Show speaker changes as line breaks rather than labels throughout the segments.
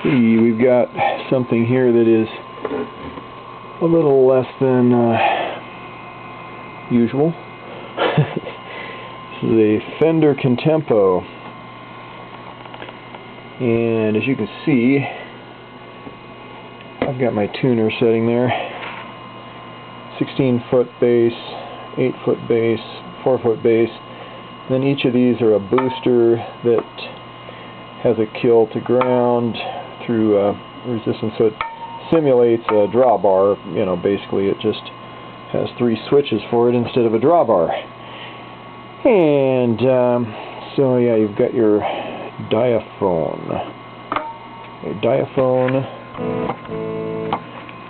see, we've got something here that is a little less than usual. This is a Fender Contempo, and as you can see, I've got my tuner setting there. 16-foot bass, 8-foot bass, 4-foot bass. Then each of these are a booster that has a kill to ground through resistance, so it simulates a drawbar. You know, basically it just has 3 switches for it instead of a drawbar. And so yeah, you've got your diaphone,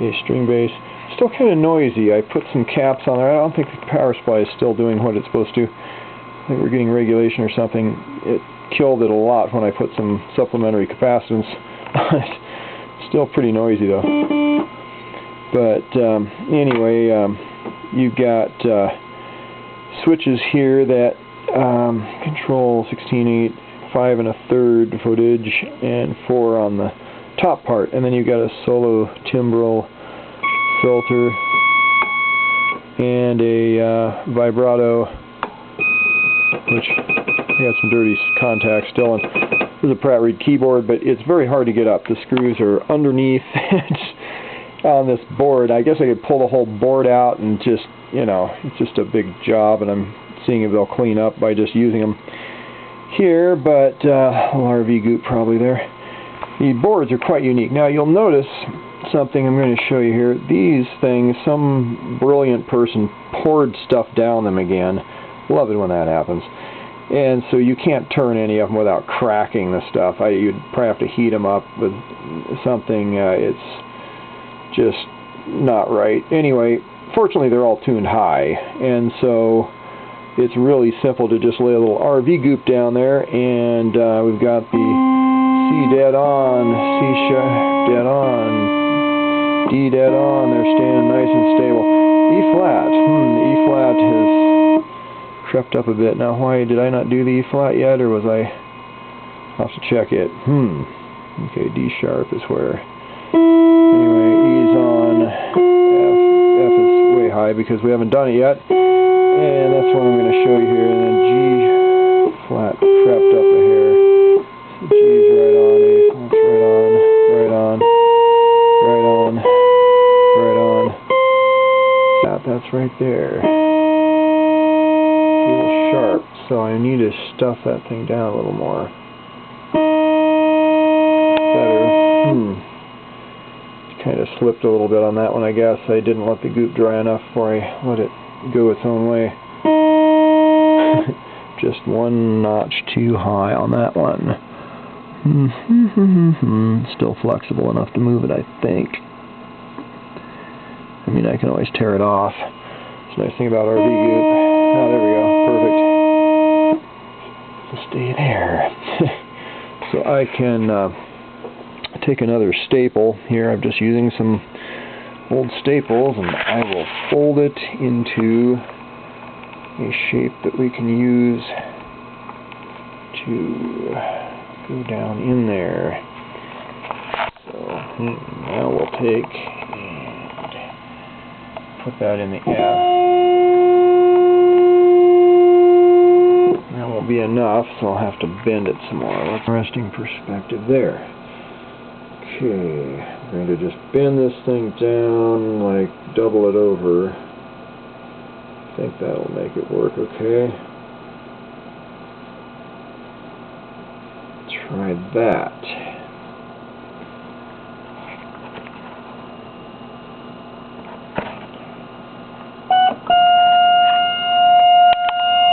a string bass. Still kind of noisy. I put some caps on there. I don't think the power supply is still doing what it's supposed to. I think we're getting regulation or something. It killed it a lot when I put some supplementary capacitance on it. Still pretty noisy though. But anyway, you've got switches here that control 16/8, 5 1/3 footage, and 4 on the top part. And then you've got a solo timbral filter and a vibrato, which I got some dirty contacts still. And this is a Pratt Reed keyboard, but it's very hard to get up. The screws are underneath on this board. I guess I could pull the whole board out and just, you know, it's just a big job, and I'm seeing if they'll clean up by just using them here, but a little RV goop probably there. The boards are quite unique. Now you'll notice something I'm going to show you here. These things, some brilliant person poured stuff down them again. Love it when that happens. And so you can't turn any of them without cracking the stuff. You'd probably have to heat them up with something. It's just not right. Anyway, fortunately they're all tuned high, and so it's really simple to just lay a little RV goop down there, and we've got the C dead on, C sharp dead on, D dead on. They're staying nice and stable. E flat. The E flat has crept up a bit. Now, why did I not do the E flat yet, or was I? I'll have to check it. Okay, D sharp is where. Anyway, E's on. F is way high because we haven't done it yet. And that's what I'm going to show you here. And then G flat crept up a hair. So G's right on, A flat's right on, right on, right on, right on. That's right there. A little sharp, so I need to stuff that thing down a little more. Better. Kind of slipped a little bit on that one, I guess. I didn't let the goop dry enough before I let it go its own way. Just one notch too high on that one. Still flexible enough to move it, I think. I mean, I can always tear it off. It's a nice thing about RV goop. Oh, there we go. Perfect. So stay there. So I can take another staple here. I'm just using some old staples, and I will fold it into a shape that we can use to go down in there. So now we'll take and put that in the F. That won't be enough, so I'll have to bend it some more. Resting perspective there. Okay, I'm going to just bend this thing down, like double it over. I think that'll make it work okay. Try that.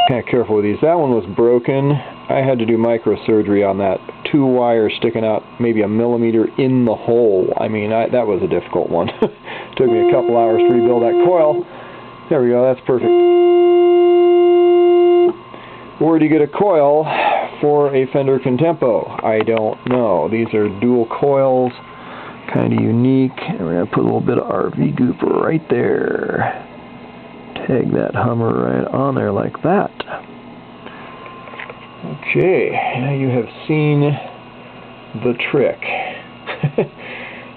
Kind of careful with these. That one was broken. I had to do microsurgery on that. 2 wires sticking out maybe a millimeter in the hole. I mean, that was a difficult one. Took me a couple hours to rebuild that coil. There we go, that's perfect. Where do you get a coil for a Fender Contempo? I don't know. These are dual coils, kind of unique. And we're going to put a little bit of RV goop right there. Tag that Hummer right on there like that. Okay, now you have seen the trick.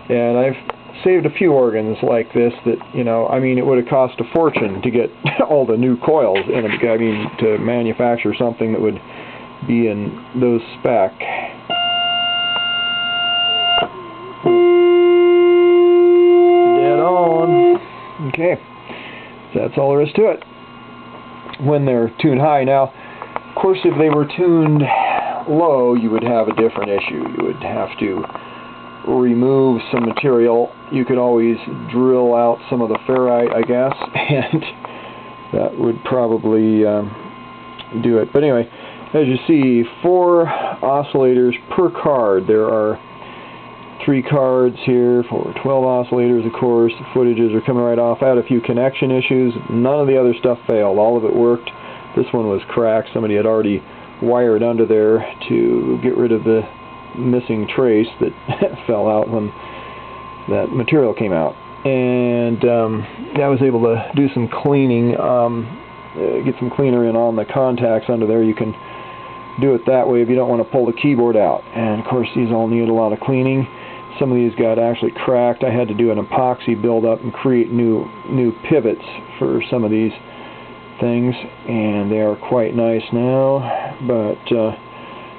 And I've saved a few organs like this that, you know, I mean, it would have cost a fortune to get all the new coils in it. I mean, to manufacture something that would be in those spec. Dead on. Okay, so that's all there is to it. When they're tuned high. Now, of course, if they were tuned low, you would have a different issue. You would have to remove some material. You could always drill out some of the ferrite, I guess, and that would probably do it. But anyway, as you see, 4 oscillators per card. There are 3 cards here for 12 oscillators, of course. The footages are coming right off. I had a few connection issues. None of the other stuff failed. All of it worked. This one was cracked. Somebody had already wired under there to get rid of the missing trace that fell out when that material came out. And I was able to do some cleaning, get some cleaner in on the contacts under there. You can do it that way if you don't want to pull the keyboard out. And of course, these all need a lot of cleaning. Some of these got actually cracked. I had to do an epoxy buildup and create new pivots for some of these things, and they are quite nice now. But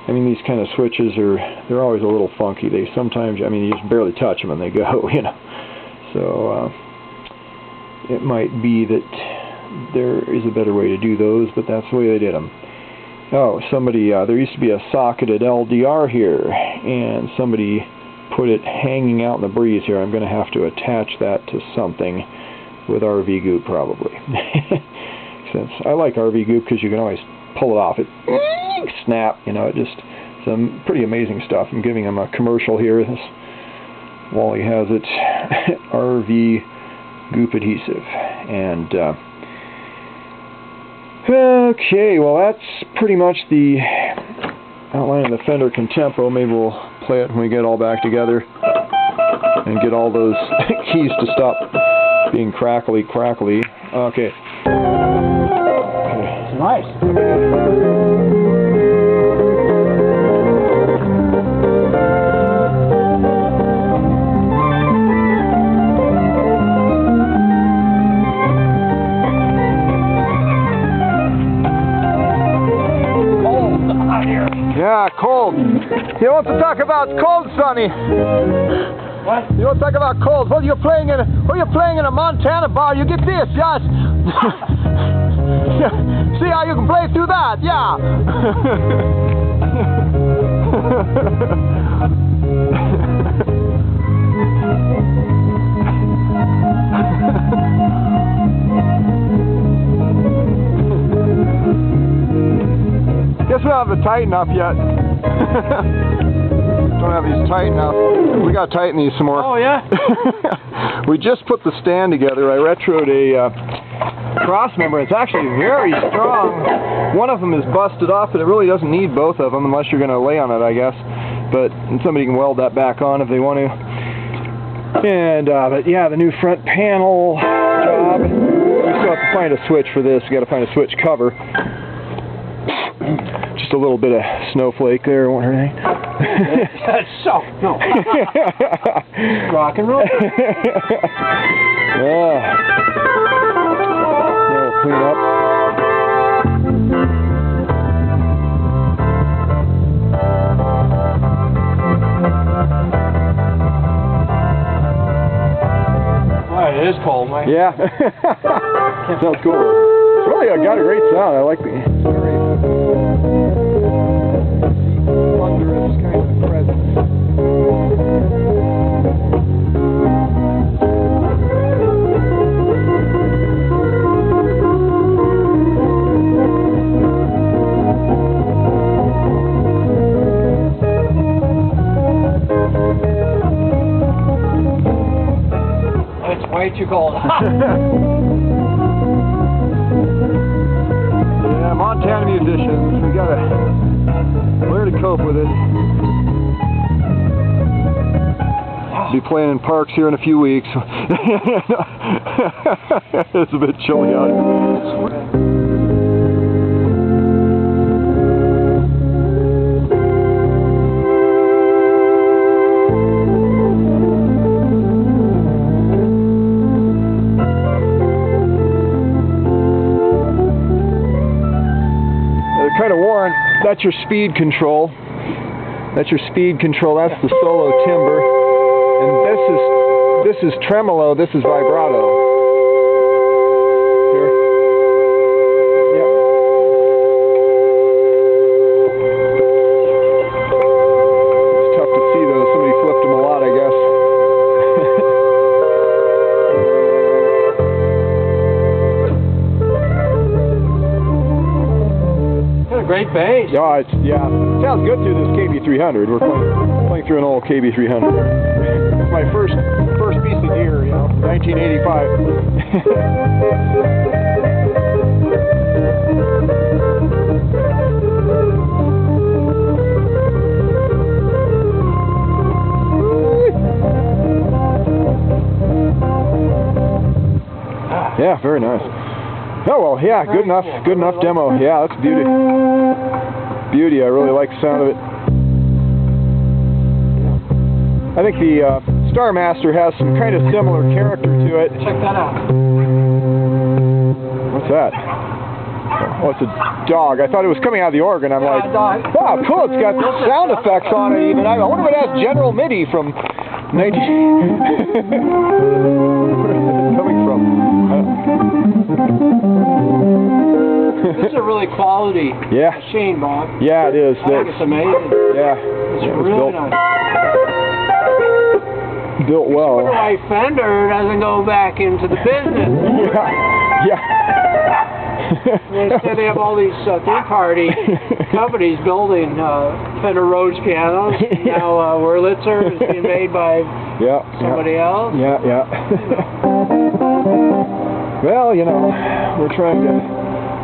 I mean, these kind of switches they're always a little funky. They sometimes, I mean, you just barely touch them and they go, you know. So it might be that there is a better way to do those, but that's the way they did them. Oh, somebody, there used to be a socketed LDR here, and somebody put it hanging out in the breeze here. I'm going to have to attach that to something with RV goop probably. Since I like RV goop because you can always pull it off. It snap, you know, it just some pretty amazing stuff. I'm giving him a commercial here. This Wally has it. RV goop adhesive. And okay, well that's pretty much the outline of the Fender Contempo. Maybe we'll play it when we get all back together and get all those keys to stop being crackly. Okay.
It's nice.
Yeah, cold. You want to talk about cold, Sonny?
What?
You want to talk about cold? Well, you're playing in a Montana bar. You get this, yes. See how you can play through that, yeah. Guess we don't have it tight enough yet. Don't have these tight enough. We gotta tighten these some more.
Oh yeah?
We just put the stand together. I retroed a cross member. It's actually very strong. One of them is busted off, but it really doesn't need both of them unless you're gonna lay on it, I guess. But somebody can weld that back on if they want to. And but yeah, the new front panel job. We still have to find a switch for this. We got to find a switch cover. Just a little bit of snowflake there, won't hurt anything.
So, no. Rock and roll.
Yeah. Now we'll clean up.
Alright, it is cold, Mike.
Yeah. Sounds cool. It's really got a great sound. I like the very thunderous kind of presence.
It's way too cold.
Yeah, Montana musicians, we gotta learn to cope with it. Be playing in parks here in a few weeks. It's a bit chilly out here. that's your speed control. That's your speed control. That's the solo timbre. And this is tremolo. This is vibrato. Here. Yep. It's tough to see those. Somebody flipped them a lot, I guess.
Great bass.
Yeah, sounds good through this KB300. We're playing through an old KB300. It's my first piece of gear, 1985. Yeah, very nice. Oh well, yeah, good enough demo. Yeah, that's beauty. Beauty, I really like the sound of it. I think the Star Master has some kind of similar character to it.
Check that out.
What's that? Oh, it's a dog. I thought it was coming out of the organ. I'm like, wow, cool, it's got sound effects on it even. I wonder if it has General MIDI from 19... Where is it coming from?
This is a really quality machine, Bob.
Yeah, it is.
I think it's amazing.
Yeah.
It's really nice.
Built well.
I wonder why Fender doesn't go back into the business.
Yeah.
Instead, they have all these third-party companies building Fender Rhodes pianos. Now Wurlitzer is being made by somebody else.
Yeah. Well, we're trying to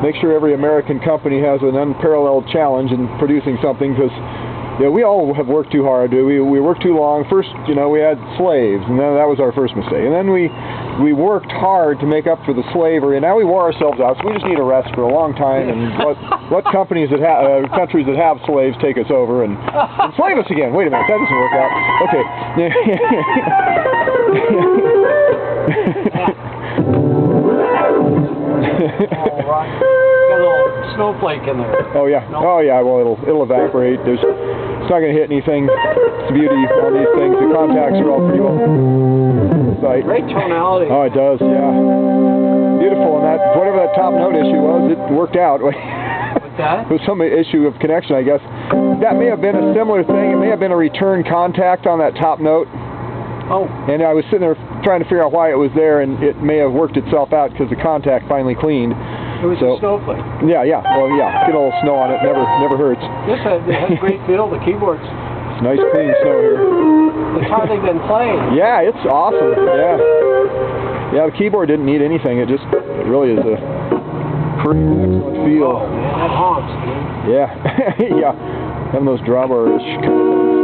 make sure every American company has an unparalleled challenge in producing something, because we all have worked too hard. We worked too long. First, we had slaves, and then that was our first mistake. And then we worked hard to make up for the slavery, and now we wore ourselves out. So we just need a rest for a long time. And let companies that countries that have slaves take us over and enslave us again. Wait a minute, that doesn't work out. Okay.
All right. Got a little snowflake in there.
Oh yeah. Oh yeah. Well, it'll evaporate. It's not going to hit anything. It's the beauty on these things. The contacts are all pretty well tight.
Great tonality.
Oh, it does. Yeah. Beautiful. And whatever that top note issue was, it worked out.
What's that?
It was some issue of connection, I guess. That may have been a similar thing. It may have been a return contact on that top note.
Oh.
And I was sitting there trying to figure out why it was there, and it may have worked itself out because the contact finally cleaned.
It was a snowflake.
Yeah. Well, yeah. Get a little snow on it. Never hurts.
This has a great feel. The keyboards.
It's nice, clean snow here.
It's hardly been played.
Yeah, it's awesome. Yeah, the keyboard didn't need anything. It really is a pretty excellent feel.
Oh, man, that honks, dude.
Yeah. Yeah. Having those drawbars kind of things.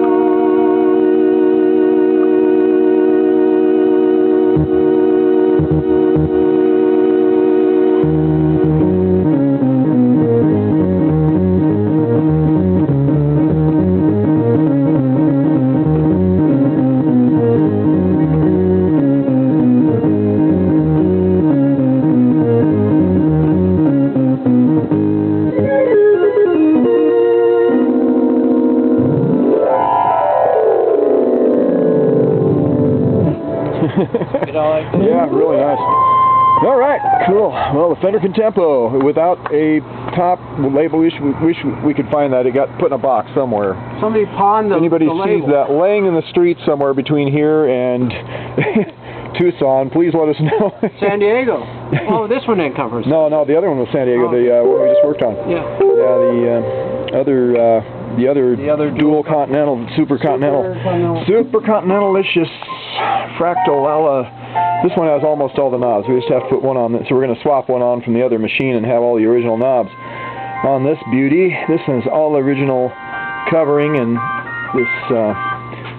Yeah, really nice. All right, cool. Well, the Fender Contempo without a top label, we could find that. It got put in a box somewhere.
Somebody pawned the
Anybody
the
sees
label.
that laying in the street somewhere between here and Tucson, please let us know.
San Diego. Oh, this one didn't come from.
No, the other one was San Diego. The one we just worked on.
Yeah.
The other dual continental, super continentalicious fractal. This one has almost all the knobs. We just have to put one on. So we're going to swap one on from the other machine and have all the original knobs on this beauty. This one is all original covering, and this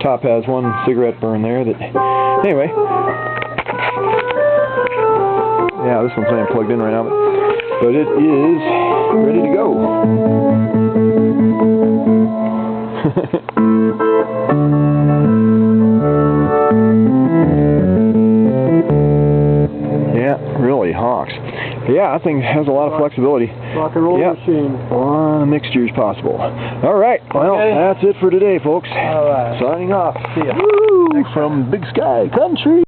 top has one cigarette burn there. Anyway, yeah, this one's not even plugged in right now, but it is ready to go. Yeah, really honks. Yeah, that thing has a lot of flexibility.
Rock and roll machine.
A lot of mixtures possible. All right, well, that's it for today, folks.
All right.
Signing off.
See ya.
Woo! From Big Sky Country.